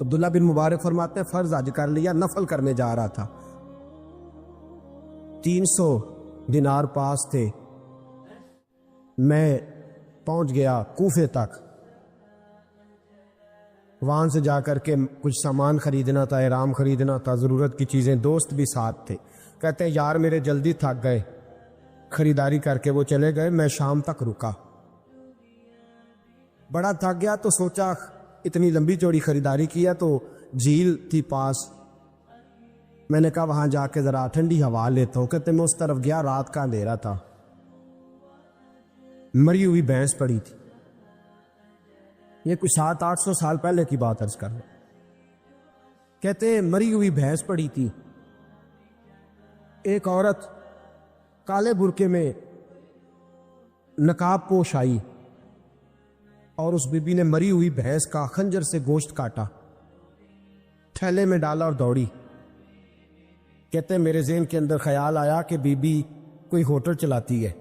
تو عبداللہ بن مبارک فرماتے ہیں فرض حج کر لیا، نفل کرنے جا رہا تھا، 300 دینار پاس تھے، میں پہنچ گیا کوفے تک، وہاں سے جا کر کے کچھ سامان خریدنا تھا، احرام خریدنا تھا، ضرورت کی چیزیں، دوست بھی ساتھ تھے، کہتے ہیں یار میرے جلدی تھک گئے، خریداری کر کے وہ چلے گئے، میں شام تک رکا، بڑا تھک گیا تو سوچا اتنی لمبی چوڑی خریداری کیا تو جھیل تھی پاس، میں نے کہا وہاں جا کے ذرا ٹھنڈی ہوا لیتا ہوں، کہتے میں اس طرف گیا، رات کا اندھیرا تھا، مری ہوئی بھینس پڑی تھی، یہ کچھ 700-800 سال پہلے کی بات عرض کر رہا ہوں، کہتے مری ہوئی بھینس پڑی تھی، ایک عورت کالے برقعے میں نقاب پوش آئی اور اس بی بی نے مری ہوئی بھینس کا خنجر سے گوشت کاٹا، تھیلے میں ڈالا اور دوڑی، کہتے میرے ذہن کے اندر خیال آیا کہ بی بی کوئی ہوٹل چلاتی ہے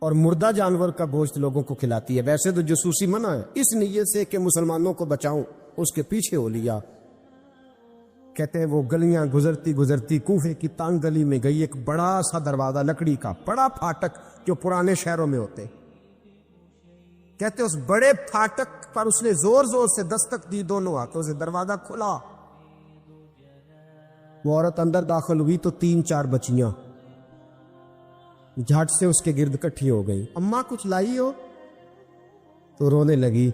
اور مردہ جانور کا گوشت لوگوں کو کھلاتی ہے، ویسے تو جاسوسی منع ہے، اس نیت سے کہ مسلمانوں کو بچاؤں اس کے پیچھے ہو لیا۔ کہتے ہیں وہ گلیاں گزرتی گزرتی کوفے کی تنگ گلی میں گئی، ایک بڑا سا دروازہ لکڑی کا، بڑا پھاٹک جو پرانے شہروں میں ہوتے، کہتے اس بڑے پھاٹک پر اس نے زور زور سے دستک دی، دونوں ہاتھوں سے دروازہ کھلا، وہ عورت اندر داخل ہوئی تو 3-4 بچیاں جھٹ سے اس کے گرد اکٹھی ہو گئی، اماں کچھ لائی ہو؟ تو رونے لگی،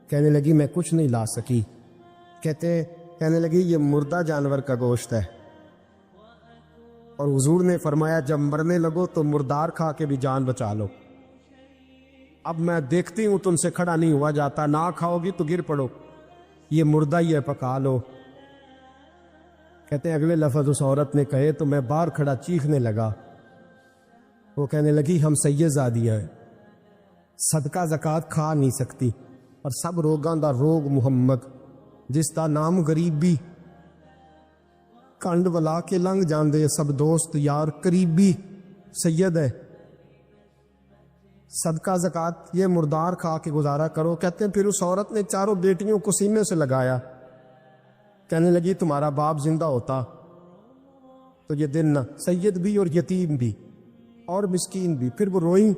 کہنے لگی میں کچھ نہیں لا سکی، کہنے لگی یہ مردہ جانور کا گوشت ہے، اور حضور نے فرمایا جب مرنے لگو تو مردار کھا کے بھی جان بچا لو، اب میں دیکھتی ہوں تم سے کھڑا نہیں ہوا جاتا، نہ کھاؤ گی تو گر پڑو، یہ مردہ ہی ہے پکا لو۔ کہتے ہیں اگلے لفظ اس عورت نے کہے تو میں باہر کھڑا چیخنے لگا، وہ کہنے لگی ہم سید زادیاں ہیں، صدقہ زکات کھا نہیں سکتی، اور سب روگاں دا روگ محمد، جس دا نام غریبی، کنڈ ولا کے لنگ جاندے سب دوست یار قریبی، سید ہے، صدقہ زکات یہ مردار کھا کے گزارا کرو۔ کہتے ہیں پھر اس عورت نے چاروں بیٹیوں کو سینے سے لگایا، کہنے لگی تمہارا باپ زندہ ہوتا تو یہ دن نہ، سید بھی اور یتیم بھی اور مسکین بھی۔ پھر وہ روئیں،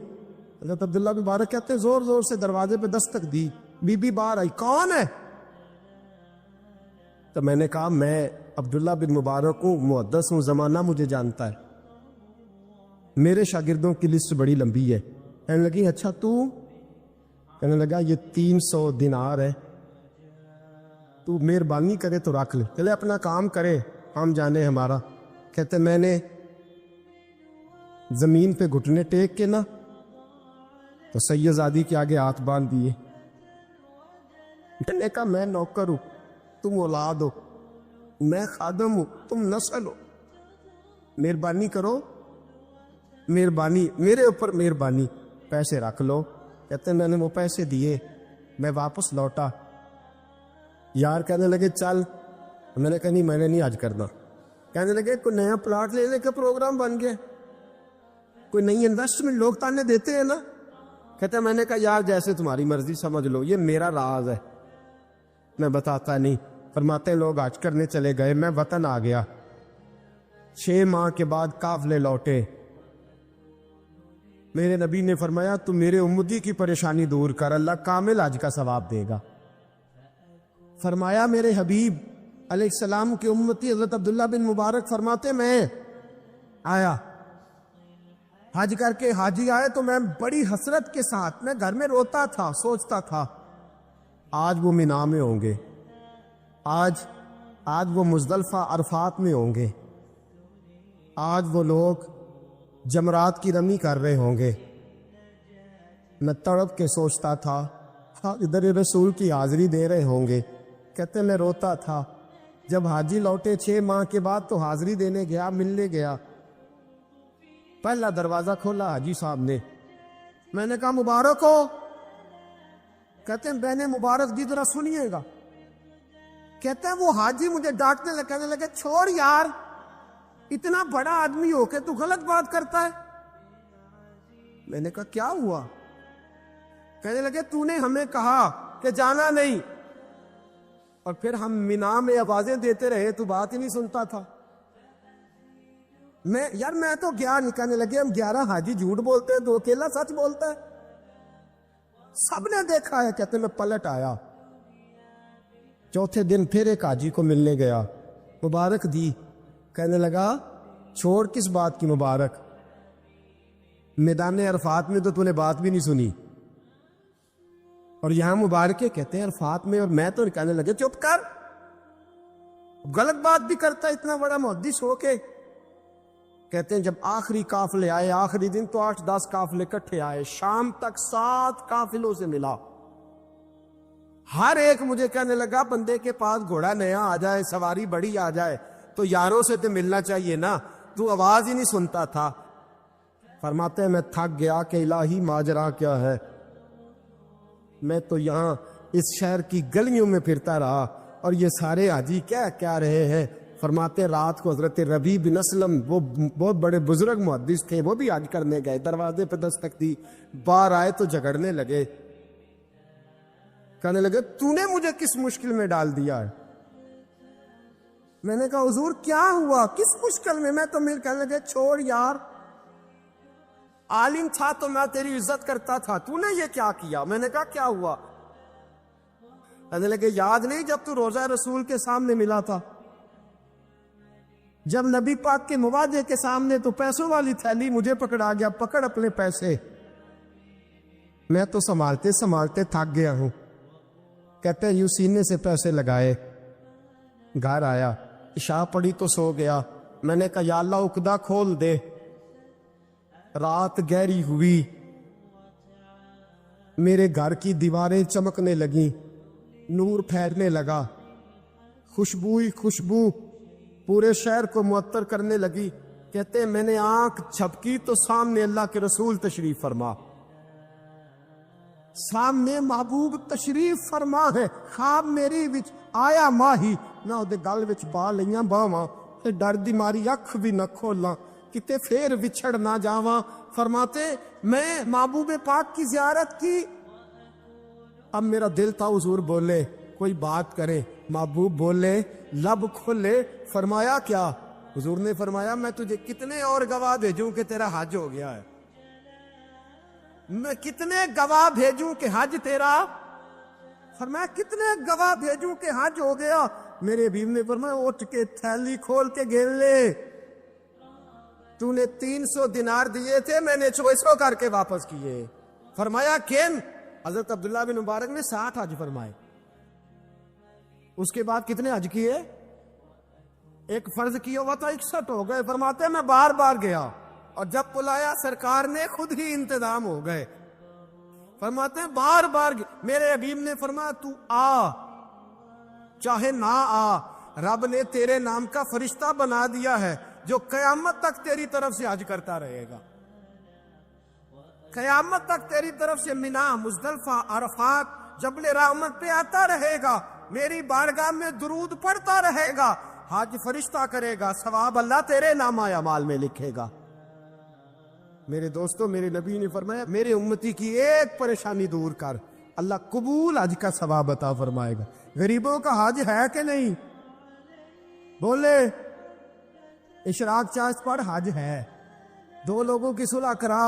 حضرت عبداللہ بن مبارک کہتے ہیں زور زور سے دروازے پہ دستک دی، بی بی باہر آئی، کون ہے؟ تو میں نے کہا میں عبداللہ بن مبارک ہوں، محدث ہوں، زمانہ مجھے جانتا ہے، میرے شاگردوں کی لسٹ بڑی لمبی ہے۔ کہنے لگی اچھا تو؟ کہنے لگا یہ 300 دینار ہے، تو مہربانی کرے تو رکھ لے، چلے اپنا کام کرے ہم جانے ہمارا۔ کہتے میں نے زمین پہ گھٹنے ٹیک کے نا تو سید زادی کے آگے ہاتھ باندھ دیے، میں نے کہا میں نوکر ہوں تم اولاد ہو، میں خادم ہوں تم نسل ہو، مہربانی کرو، مہربانی میرے اوپر مہربانی، پیسے رکھ لو۔ کہتے میں نے وہ پیسے دیے، میں واپس لوٹا، یار کہنے لگے چل، میں نے کہا نہیں میں نے نہیں حج کرنا، کہنے لگے کوئی نیا پلاٹ لینے کا پروگرام بن گیا، کوئی نئی انویسٹمنٹ، لوگ تانے دیتے ہیں نا۔ کہتے میں نے کہا یار جیسے تمہاری مرضی سمجھ لو، یہ میرا راز ہے میں بتاتا نہیں۔ فرماتے لوگ حج کرنے چلے گئے، میں وطن آ گیا، 6 ماہ کے بعد قافلے لوٹے، میرے نبی نے فرمایا تو میرے امتی کی پریشانی دور کر، اللہ کامل حج کا ثواب دے گا۔ فرمایا میرے حبیب علیہ السلام کے امتی حضرت عبداللہ بن مبارک فرماتے میں آیا حج کر کے، حاجی آئے تو میں بڑی حسرت کے ساتھ، میں گھر میں روتا تھا، سوچتا تھا آج وہ مینا میں ہوں گے، آج وہ مزدلفہ عرفات میں ہوں گے، آج وہ لوگ جمرات کی رمی کر رہے ہوں گے۔ میں تڑپ کے سوچتا تھا ادھر رسول کی حاضری دے رہے ہوں گے۔ کہتے میں روتا تھا، جب حاجی لوٹے 6 ماہ کے بعد تو حاضری دینے گیا، ملنے گیا، پہلا دروازہ کھولا حاجی صاحب نے، میں نے کہا مبارک ہو؟ کہتے ہیں بہن مبارک دی ذرا سنیے گا۔ کہتے ہیں وہ حاجی مجھے ڈانٹنے لگے، کہنے لگے چھوڑ یار، اتنا بڑا آدمی ہو کے تو غلط بات کرتا ہے۔ میں نے کہا کیا ہوا؟ کہنے لگے تو نے ہمیں کہا کہ جانا نہیں، اور پھر ہم مینا میں آوازیں دیتے رہے تو بات ہی نہیں سنتا تھا. میں تو گیا نہیں. کہنے لگے ہم 11 حاجی جھوٹ بولتے ہیں, 2 اکیلا سچ بولتا ہے. سب نے دیکھا ہے. کہتے میں پلٹ آیا. چوتھے دن پھر ایک حاجی کو ملنے گیا, مبارک دی. کہنے لگا چھوڑ کس بات کی مبارک, میدان عرفات میں تو نے بات بھی نہیں سنی, اور یہاں مبارکے کہتے ہیں عرفات میں, اور میں تو. کہنے لگے چپ کر, غلط بات بھی کرتا ہے اتنا بڑا محدث ہو کے. کہتے ہیں جب آخری قافلے آئے, آخری دن تو 8-10 قافلے اکٹھے آئے, شام تک 7 قافلوں سے ملا. ہر ایک مجھے کہنے لگا بندے کے پاس گھوڑا نیا آ جائے, سواری بڑی آ جائے تو یاروں سے تو ملنا چاہیے نا, تو آواز ہی نہیں سنتا تھا. فرماتے ہیں میں تھک گیا کہ الہی ماجرا کیا ہے. میں تو یہاں اس شہر کی گلیوں میں پھرتا رہا, اور یہ سارے حاجی کیا رہے ہیں. فرماتے رات کو حضرت ربیع بن اسلم, وہ بہت بڑے بزرگ محدث تھے, وہ بھی حج کرنے گئے. دروازے پہ دستک دی, باہر آئے تو جھگڑنے لگے. کہنے لگے تو نے مجھے کس مشکل میں ڈال دیا ہے. میں نے کہا حضور کیا ہوا, کس مشکل میں. میں تو کہنے لگے چھوڑ یار, عالم تھا تو میں تیری عزت کرتا تھا, تو نے یہ کیا کیا. میں نے کہا کیا ہوا. کہنے لگے یاد نہیں جب تو روضہ رسول کے سامنے ملا تھا, جب نبی پاک کے مواجہ کے سامنے تو پیسوں والی تھیلی مجھے پکڑا گیا, پکڑ اپنے پیسے. میں تو سنبھالتے سنبھالتے تھک گیا ہوں. کہتے ہیں یوں سینے سے پیسے لگائے, گھر آیا, عشاء پڑی تو سو گیا. میں نے کہا یا اللہ عقدہ کھول دے. رات گہری ہوئی, میرے گھر کی دیواریں چمکنے لگیں, نور پھیرنے لگا, خوشبو ہی خوشبو پورے شہر کو معطر کرنے لگی. کہتے ہیں میں نے آنکھ جھپکی تو سامنے اللہ کے رسول تشریف فرما, سامنے محبوب تشریف فرما ہے. خواب میری وچ آیا ماہی, نہ اودے گل وچ پا لئیاں باواں, تے ڈر دی ماری اکھ بھی نہ کھولاں, کتے پھر وچھڑ نہ جاواں. فرماتے میں محبوب پاک کی زیارت کی. اب میرا دل تھا حضور بولے, کوئی بات کرے. محبوب بولے, لب کھولے. فرمایا کیا. حضور نے فرمایا میں تجھے کتنے اور گواہ بھیجوں کہ تیرا حج ہو گیا ہے. میں کتنے گواہ بھیجوں کہ حج تیرا. فرمایا کتنے گواہ بھیجوں کہ حج ہو گیا. میرے حبیب نے فرمایا اٹھ کے تھیلی کھول کے گن لے, تو نے 300 دینار دیے تھے, میں نے 2400 کر کے واپس کیے. فرمایا کن. حضرت عبداللہ بن مبارک نے 60 حج فرمائے. اس کے بعد کتنے حج کیے. ایک فرض کیا ہوا تھا 61 ہو گئے. فرماتے ہیں میں بار بار گیا, اور جب بلایا سرکار نے خود ہی انتظام ہو گئے. فرماتے ہیں بار بار میرے حبیب نے فرمایا تو آ چاہے نہ آ, رب نے تیرے نام کا فرشتہ بنا دیا ہے جو قیامت تک تیری طرف سے حج کرتا رہے گا. قیامت تک تیری طرف سے مینا, مزدلفہ, عرفات, جبل رحمت پہ آتا رہے گا, میری بارگاہ میں درود پڑھتا رہے گا, حج فرشتہ کرے گا, ثواب اللہ تیرے نامہ اعمال میں لکھے گا. میرے دوستو, میرے نبی نے فرمایا میرے امتی کی ایک پریشانی دور کر, اللہ قبول حج کا ثواب عطا فرمائے گا. غریبوں کا حج ہے کہ نہیں. بولے اشراق چاست پڑھ, حج ہے. 2 لوگوں کی صلح کرا,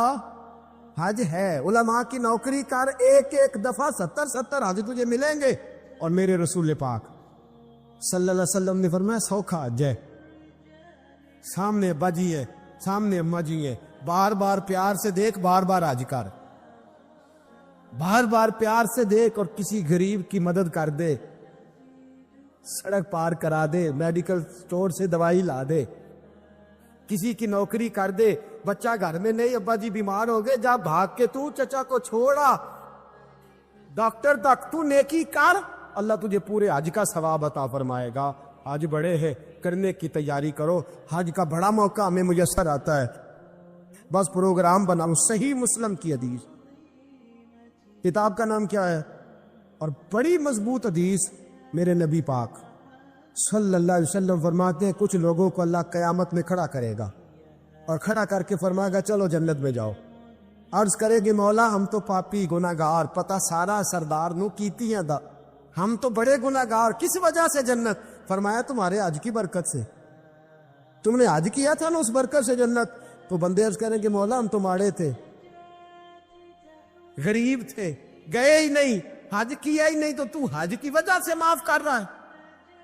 حج ہے. علماء کی نوکری کر, ایک ایک دفعہ 70 حج تجھے ملیں گے. اور میرے رسول پاک صلی اللہ علیہ وسلم نے فرمایا سوکھا حج ہے. سامنے ابا جی ہے, سامنے اماں جی ہے, بار بار پیار سے دیکھ, بار بار حج کر, بار بار پیار سے دیکھ, اور کسی غریب کی مدد کر دے, سڑک پار کرا دے, میڈیکل سٹور سے دوائی لا دے, کسی کی نوکری کر دے. بچہ گھر میں نہیں, ابا جی بیمار ہو گئے, جا بھاگ کے تو چچا کو چھوڑا ڈاکٹر تک, تو نیکی کر, اللہ تجھے پورے حج کا ثواب عطا فرمائے گا. حج بڑے ہیں, کرنے کی تیاری کرو. حج کا بڑا موقع ہمیں میسر آتا ہے, بس پروگرام بناؤ. صحیح مسلم کی حدیث, کتاب کا نام کیا ہے, اور بڑی مضبوط حدیث. میرے نبی پاک صلی اللہ علیہ وسلم فرماتے ہیں کچھ لوگوں کو اللہ قیامت میں کھڑا کرے گا, اور کھڑا کر کے فرمائے گا چلو جنت میں جاؤ. عرض کرے گی مولا ہم تو پاپی گناہگار, پتہ سارا سردار نو کیتی ہیں دا, ہم تو بڑے گناہگار، کس وجہ سے جنت؟ فرمایا تمہارے حج کی برکت سے، تم نے حج کیا تھا نا، اس برکت سے جنت۔ تو بندے عرض کریں کہ مولا ہم تو ماڑے تھے، غریب تھے، گئے ہی نہیں، حج کیا ہی نہیں، تو حج کی وجہ سے معاف کر رہا ہے؟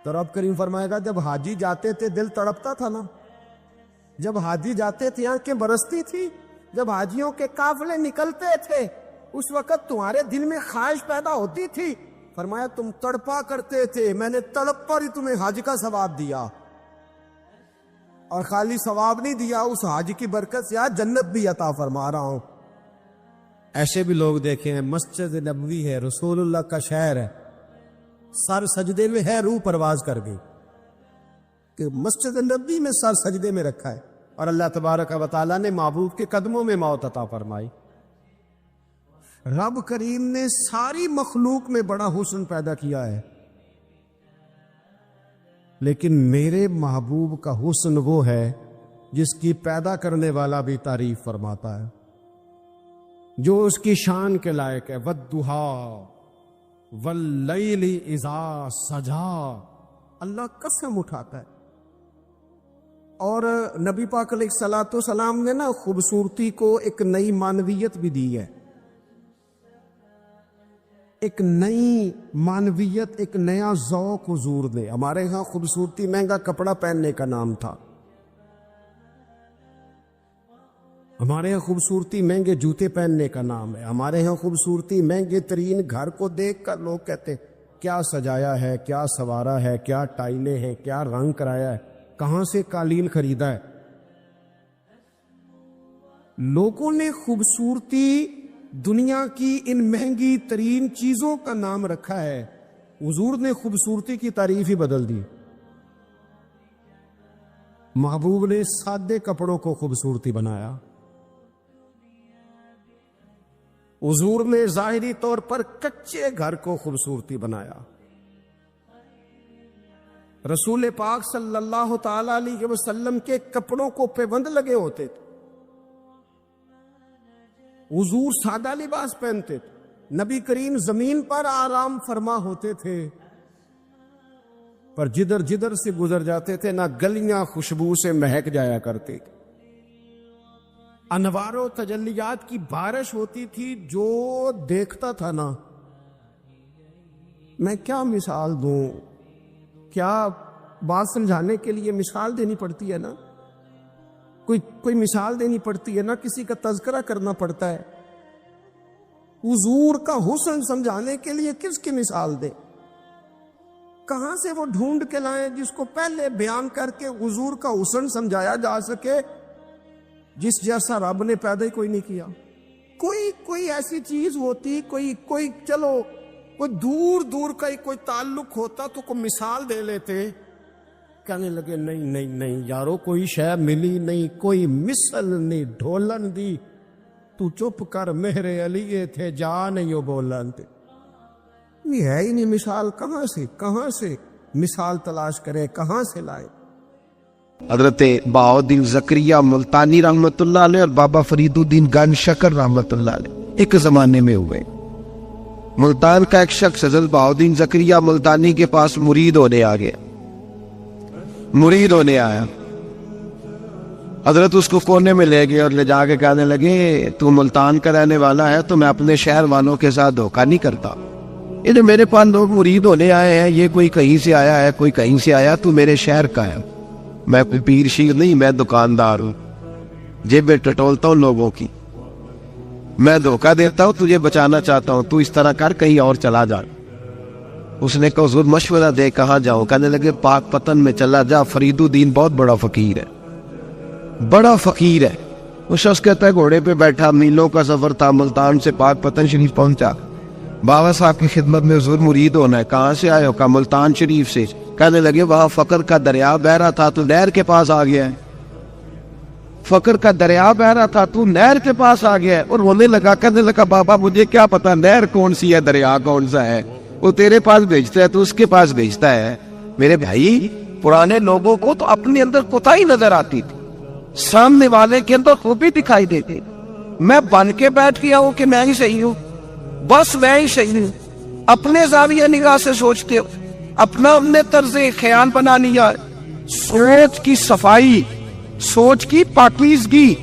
تو رب کریم فرمائے گا جب حاجی جاتے تھے دل تڑپتا تھا نا، جب حاجی جاتے تھے آنکھیں برستی تھی، جب حاجیوں کے قافلے نکلتے تھے اس وقت تمہارے دل میں خواہش پیدا ہوتی تھی، فرمایا تم تڑپا کرتے تھے، میں نے تڑپ پر ہی تمہیں حج کا ثواب دیا، اور خالی ثواب نہیں دیا، اس حج کی برکت سے آج جنت بھی عطا فرما رہا ہوں۔ ایسے بھی لوگ دیکھیں ہیں، مسجد نبوی ہے، رسول اللہ کا شہر ہے، سر سجدے میں ہے، روح پرواز کر گئی کہ مسجد نبوی میں سر سجدے میں رکھا ہے، اور اللہ تبارک و تعالیٰ نے محبوب کے قدموں میں موت عطا فرمائی۔ رب کریم نے ساری مخلوق میں بڑا حسن پیدا کیا ہے، لیکن میرے محبوب کا حسن وہ ہے جس کی پیدا کرنے والا بھی تعریف فرماتا ہے، جو اس کی شان کے لائق ہے۔ وَالضُّحَىٰ وَاللَّيْلِ إِذَا سَجَىٰ، اللہ قسم اٹھاتا ہے۔ اور نبی پاک علیہ الصلوۃ والسلام نے نا خوبصورتی کو ایک نئی معنویت بھی دی ہے، ایک نئی معنویت، ایک نیا ذوق حضور نے۔ ہمارے ہاں خوبصورتی مہنگا کپڑا پہننے کا نام تھا، ہمارے ہاں خوبصورتی مہنگے جوتے پہننے کا نام ہے، ہمارے ہاں خوبصورتی مہنگے ترین گھر کو دیکھ کر لوگ کہتے کیا سجایا ہے، کیا سنوارا ہے، کیا ٹائلیں ہیں، کیا رنگ کرایا ہے، کہاں سے قالین خریدا ہے۔ لوگوں نے خوبصورتی دنیا کی ان مہنگی ترین چیزوں کا نام رکھا ہے، حضور نے خوبصورتی کی تعریف ہی بدل دی۔ محبوب نے سادے کپڑوں کو خوبصورتی بنایا، حضور نے ظاہری طور پر کچے گھر کو خوبصورتی بنایا۔ رسول پاک صلی اللہ تعالی علیہ وسلم کے کپڑوں کو پیوند لگے ہوتے تھے، حضور سادہ لباس پہنتے تھے، نبی کریم زمین پر آرام فرما ہوتے تھے، پر جدھر جدھر سے گزر جاتے تھے نہ گلیاں خوشبو سے مہک جایا کرتی تھی، انوار و تجلیات کی بارش ہوتی تھی، جو دیکھتا تھا نا، میں کیا مثال دوں، کیا بات سمجھانے کے لیے مثال دینی پڑتی ہے نا، کوئی مثال دینی پڑتی ہے نا، کسی کا تذکرہ کرنا پڑتا ہے۔ حضور کا حسن سمجھانے کے لیے کس کی مثال دیں، کہاں سے وہ ڈھونڈ کے لائیں جس کو پہلے بیان کر کے حضور کا حسن سمجھایا جا سکے، جس جیسا رب نے پیدا ہی کوئی نہیں کیا۔ کوئی ایسی چیز ہوتی، کوئی چلو کوئی دور دور کا ہی کوئی تعلق ہوتا تو کوئی مثال دے لیتے، کہنے لگے نہیں یارو کوئی شے ملی نہیں، کوئی مثل نہیں ڈھولن دی، تو چپ کر میرے علی تھے جا نہیں ہو بولن تے، یہ ہے ہی نہیں مثال، کہاں سے مثال تلاش کرے، کہاں سے لائے۔ حضرت بہاؤالدین زکریہ ملتانی رحمۃ اللہ علیہ اور بابا فرید الدین گن شکر رحمۃ اللہ علیہ ایک زمانے میں ہوئے۔ ملتان کا ایک شخص حضرت بہاؤالدین زکریہ ملتانی کے پاس مرید ہونے آیا، حضرت اس کو کونے میں لے گئے اور لے جا کے کہنے لگے تو ملتان کا رہنے والا ہے تو میں اپنے شہر والوں کے ساتھ دھوکہ نہیں کرتا، انہیں میرے پاس لوگ مرید ہونے آئے ہیں، یہ کوئی کہیں سے آیا ہے، کوئی کہیں سے آیا، تو میرے شہر کا ہے، میں کوئی پیر شیر نہیں، میں دکاندار ہوں، جیبیں ٹٹولتا ہوں لوگوں کی، میں دھوکہ دیتا ہوں، تجھے بچانا چاہتا ہوں، تو اس طرح کر کہیں اور چلا جا۔ اس نے کہا حضور مشورہ دے کہاں جاؤں؟ کہنے لگے پاک پتن میں چلا جا، فرید الدین بہت بڑا فقیر ہے۔ وہ شخص کہتا ہے گھوڑے پہ بیٹھا، میلوں کا سفر تھا، ملتان سے پاک پتن شریف پہنچا، بابا صاحب کی خدمت میں حضور مرید ہونا ہے، کہاں سے آئے ہو؟ کہا ملتان شریف سے۔ کہنے لگے وہاں فقر کا دریا بہ رہا تھا، تو نہر کے پاس آ گیا ہے، فقر کا دریا بہ رہا تھا، تو نہر کے پاس آ گیا ہے۔ اور رونے لگا، کہنے لگا بابا مجھے کیا پتا نہر کون سی ہے، دریا کون سا ہے، وہ تیرے پاس بھیجتا ہے تو اس کے پاس بھیجتا ہے۔ میرے بھائی پرانے لوگوں کو تو اپنے اندر کوتاہی نظر آتی تھی، سامنے والے کے اندر خوبی دکھائی دیتی، میں بن کے بیٹھ گیا ہوں کہ میں ہی صحیح ہوں، بس میں ہی صحیح ہوں، اپنے زاویہ نگاہ سے سوچتے ہو, اپنا ہم نے طرز خیال بنا لیا ہے. سوچ کی صفائی, سوچ کی پاکیزگی.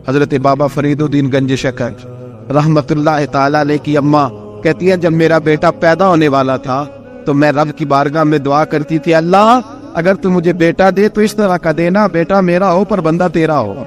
حضرت بابا فرید الدین گنج شکر رحمت اللہ تعالی علیہ کی اماں کہتی ہے, جب میرا بیٹا پیدا ہونے والا تھا تو میں رب کی بارگاہ میں دعا کرتی تھی, اللہ اگر تو مجھے بیٹا دے تو اس طرح کا دینا, بیٹا میرا ہو پر بندہ تیرا ہو.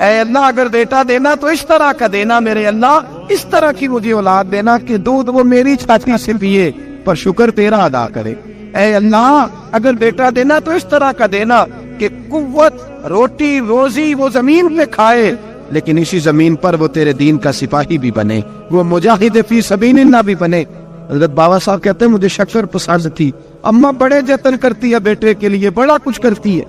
اے اللہ اگر بیٹا دینا تو اس طرح کا دینا, میرے اللہ اس طرح کی مجھے اولاد دینا کہ دودھ وہ میری چھاتی سے پیے پر شکر تیرا ادا کرے. اے اللہ اگر بیٹا دینا تو اس طرح کا دینا کہ قوت روٹی روزی وہ زمین پہ کھائے لیکن اسی زمین پر وہ تیرے دین کا سپاہی بھی بنے, وہ مجاہد فی سبیل اللہ بھی بنے. حضرت بابا صاحب کہتے ہیں مجھے شکر پسند تھی, اماں بڑے جتن کرتی ہے بیٹے کے لیے, بڑا کچھ کرتی ہے.